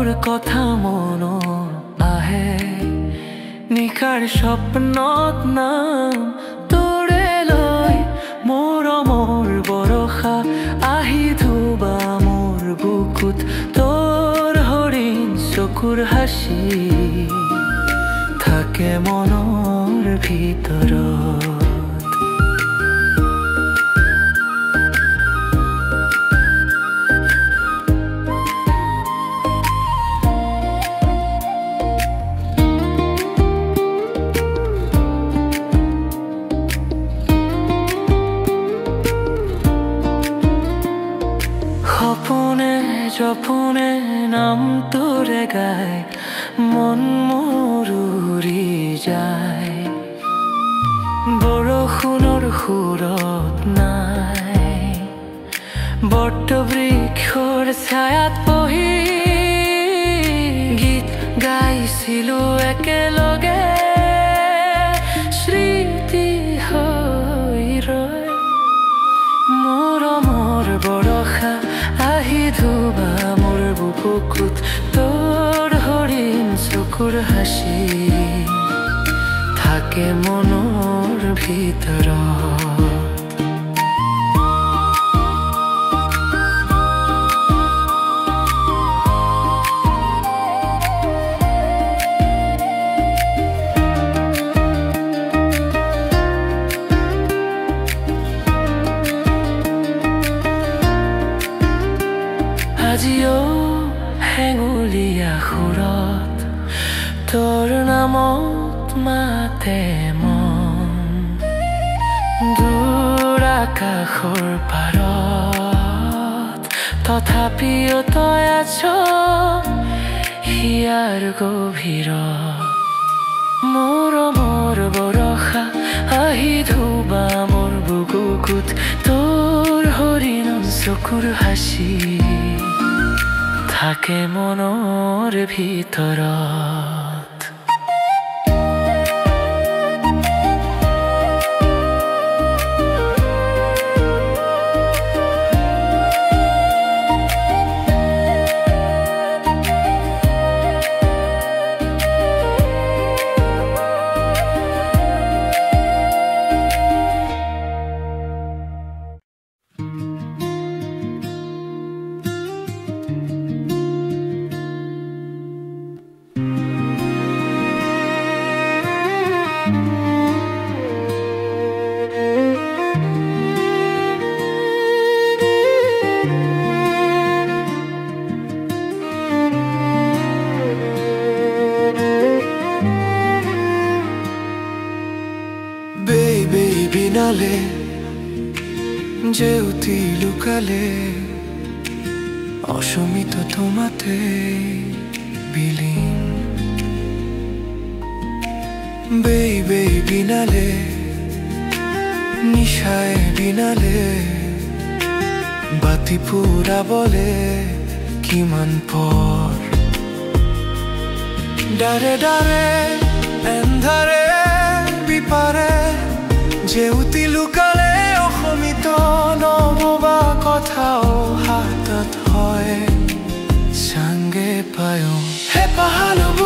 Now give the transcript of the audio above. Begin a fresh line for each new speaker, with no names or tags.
তোৰ কথা মনত আহে নিশাৰ স্বপ্নত নাম তোৰে লৈ মৰমৰ বৰষা আহি ধুবা মোৰ বুকুত তোৰ হৰিণ চকুৰ হাসি থাকে মনৰ ভিতৰত জপনে নাম তোৰে গায় মন মোৰ উৰি যায় বৰষুণৰ সুৰত নাই বটবৃক্ষৰ ছায়াত বহি গীত গাইছিলো একেলগে স্মৃতি হৈ ৰয় মৰমৰ বৰষা আহি ধুবা মোৰ বুকুত তোৰ হৰিণ চকুৰ হাসি থাকে মনৰ ভিতৰত আজিও হেঙুলীয়া সুৰত তোৰ নামত মাতে মন দূৰ আকাশৰ পাৰত তথাপিও তই আছ হিয়াৰ গভীৰত মৰমৰ বৰষা আহি ধুবা মোৰ বুকুত তোৰ হৰিণ চকুৰ হাসি থাকে মনৰ ভিতৰত বিনালে জেউতি লুকালে অসমিত তোমাতে বিলীন বেইবে বিনালে নিশায় বিনালে বাতি পুৰাবলে কিমান পৰ ডাৰে ডাৰে এন্ধাৰে বিপাৰে জেউতি লুকালে অসমিত নভবা কথাও হাতত হয় চাংগে পায় হে পাহালো